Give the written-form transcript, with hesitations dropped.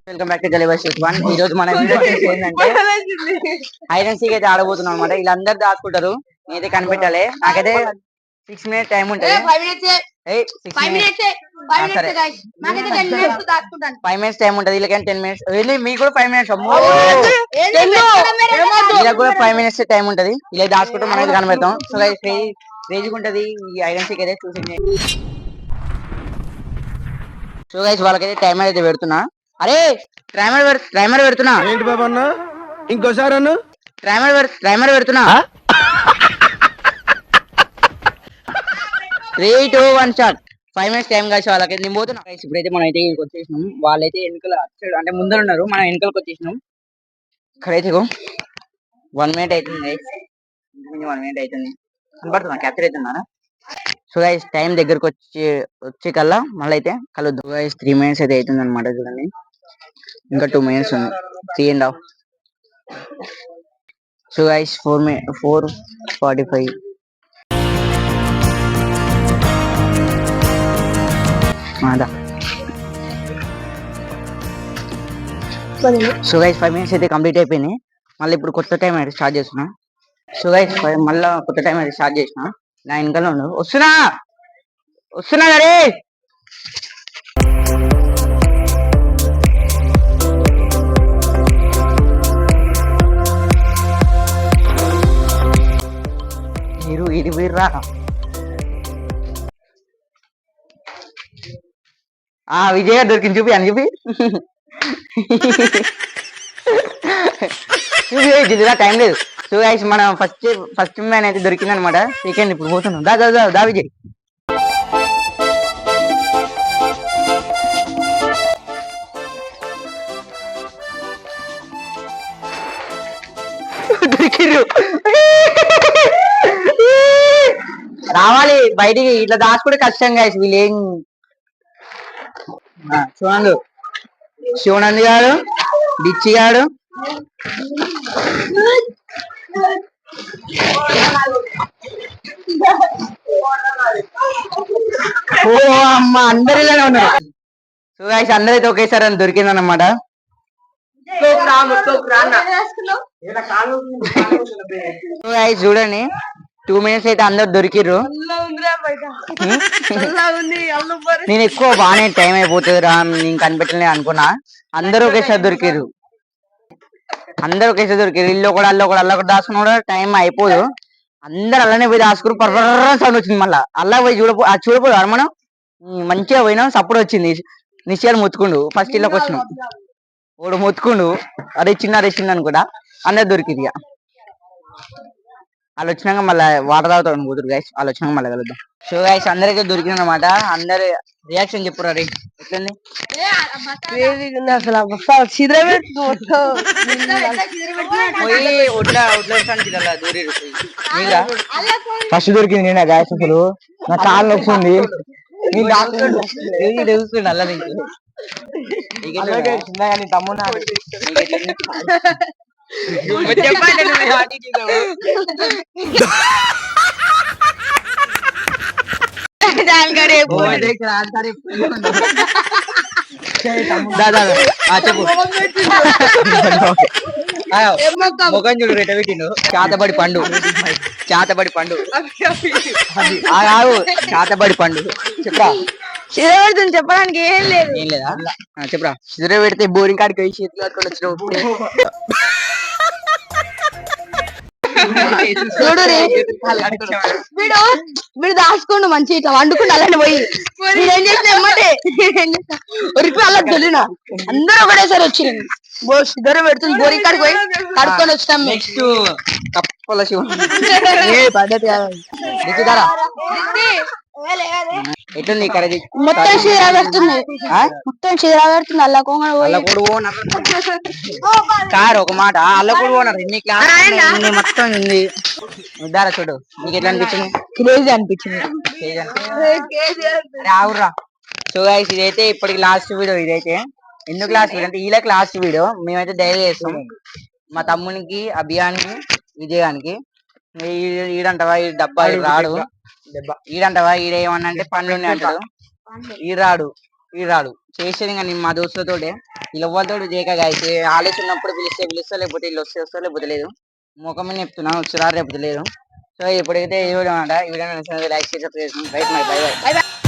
Welcome back to Gulliver's one. ఈ రోజు మన వీడియో ఏంటంటే హైడ్ అండ్ సీక్ అయితే ఆడబోతున్నాం అనమాట. వీళ్ళందరూ దాచుకుంటారు, నేనైతే కనిపెట్టాలి. నాకైతే 6 minutes టైం ఉంటుంది. 5 minutes టైం ఉంటుంది. వీళ్ళకైనా 10 minutes. వెళ్ళి మీకు కూడా 5 minutes. వీళ్ళకి కూడా 5 minutes టైం ఉంటుంది. ఇలా దాచుకుంటాం, మనం అయితే కనిపెడతాం. సో క్రేజీగా ఉంటుంది ఈ హైడ్ అండ్ సీక్ అయితే. చూసి సో గైస్ వాళ్ళకైతే టైమర్ అయితే పెడుతున్నా. అరే టైమర్ పెడుతున్నా. ఏంటి బాబా అన్న ఇంకోసారి అన్న టైమర్ పెడుతున్నా. 3, 2, 1 స్టార్ట్. 5 minutes టైం కలిసి వాళ్ళకైతే నేను పోతున్నా. ఇప్పుడైతే మనం అయితే వచ్చేసినాం. వాళ్ళైతే వెనుకల అంటే ముందర ఉన్నారు, మనం వెనుకలకు వచ్చేసినాం. ఇక్కడైతే 1 minute అవుతుంది గైస్. 1 minute అవుతుంది. కనబడుతున్నా, క్యాప్చర్ అవుతున్నారా? సో గైస్ టైం దగ్గరకు వచ్చే కల్లా మళ్ళీ అయితే కలుద్దాం. గైస్ 3 minutes అయితే అవుతుంది అనమాట. చూడండి, ఇంకా 2 minutes ఉంది. 3.5. So guys 4:45. So guys 5 minutes అయితే కంప్లీట్ అయిపోయింది. మళ్ళీ ఇప్పుడు కొత్త టైం అయితే స్టార్ట్ చేస్తున్నా. సో గైస్ మళ్ళీ కొత్త టైం అయితే స్టార్ట్ చేసిన. నా వెనకాల ఉండు. వస్తున్నా గరే. మీరు ఇది వీర్రా. విజయ్ దొరికింది, చూపి అని చూపి. గిదిరా టైం లేదు. సో గైస్ మనం ఫస్ట్ మ్యాన్ అయితే దొరికింది అనమాట. సెకండ్ ఇప్పుడు పోతున్నాం. దా విజయ్. దొరికిరు. రావాలి బయటికి. ఇట్లా దాచుకుంటే కష్టం గైస్. వీళ్ళు ఏం చూడండి, శివనంది గారు, డిచ్చి గారు, ఓ అమ్మ అందరు ఇలానే ఉన్నారు. సో గైస్ అందరైతే ఒకేసారి అని దొరికింది అన్నమాట. సో గైస్ చూడండి, 2 minutes అయితే అందరు దొరికిర్రు. నేను ఎక్కువ బాగానే టైం అయిపోతుంది రా, నేను కనిపెట్టలే అనుకున్నా. అందరూ ఒకేసారి దొరికిర్రు. ఇల్లు కూడా అల్ల కూడా దాచుకున్నా కూడా టైం అయిపోదు. అందరు అలానే పోయి దాచుకుని పర్ర సౌండ్ వచ్చింది. మళ్ళీ అల్లా పోయి చూడపోదు మనం. మంచిగా పోయినాం, సప్పుడు వచ్చింది. నిశ్చయాలు మొత్తుకుండు. ఫస్ట్ ఇళ్ళకి వచ్చినాం, వాడు మొత్తుకుండు అరే చిన్న అనుకుంటా. అందరు దొరికింది. ఇక వాళ్ళు వచ్చినాక మళ్ళీ వాటర్ తాగుతాడు కూతురు. గైస్ వాళ్ళు వచ్చినాక మళ్ళీ కలుద్దాం. సో గైస్ అందరికీ దొరికింది అనమాట. అందరు రియాక్షన్ చెప్పురా రే. ఎట్లుంది? ఫస్ట్ దొరికింది నేనే గాయస్. అసలు నా కాలు నొస్తుంది. అల్ల నుంచి తమ్ముడు చెప్పు. ముఖం చూడు రేట పెట్టిండు. చాతబడి పండు చాతబడి పండు చెప్పరా. చిర పెడుతుంది చెప్పడానికి ఏం లేదా చెప్పరా. చిర పెడితే బోరింగ్ కాడికి పోయి చేతులు కట్టుకొని వచ్చిన చూడు వీడు దాచుకోండు మంచి ఇట్లా వండుకుంటూ అలానే పోయి ఏం చేసిన ఉరికి అలా తెలియనా. అందరూ ఒకటేసారి వచ్చింది. ఇద్దరు పెడుతుంది బోరింగ్ కాడికి పోయి కడుక్కొని వచ్చినాం. నెక్స్ట్ కప్పల శివ పద్ధతి ఎట్లుంది ఇక్కడ? మొత్తం చీర పెడుతుంది అల్ల కారు ఒక మాట. అల్లకూడు ఓనర్ ఎన్ని క్లాస్ మొత్తం ఉంది. ఇద్దారా చూడు, నీకు ఎట్లా అనిపించింది? క్రేజీ అనిపించింది. రావురా. సో గైస్ ఇదైతే ఇప్పటికి లాస్ట్ వీడియో. ఇదైతే ఎందుకు లాస్ట్ వీడియో అంటే వీళ్ళకి లాస్ట్ వీడియో. మేమైతే డైలీ చేస్తాం. మా తమ్మునికి, అభియానికి, విజయానికి. ఈడంటవా ఈ డబ్బా రాడు, ఈడంటవా ఈడేమన్నా అంటే పండ్లు ఉన్నాయి అంటాడు. ఈ రాడు ఈ రాడు చేసేది కానీ మా దోస్తులతోటే వీళ్ళు ఎవ్వరితోటి చేయక గాయస్ ఆలోచన ఉన్నప్పుడు పిలుస్తా లేకపోతే వీళ్ళు వస్తే లేకపోతే లేదు ముఖం మీద చెప్తున్నా వచ్చి రారు లేకపోతే లేదు సో ఇప్పుడైతే ఈ వీడియో అనమాట ఈ వీడియో లైక్ చేసి రైట్ మై బై బై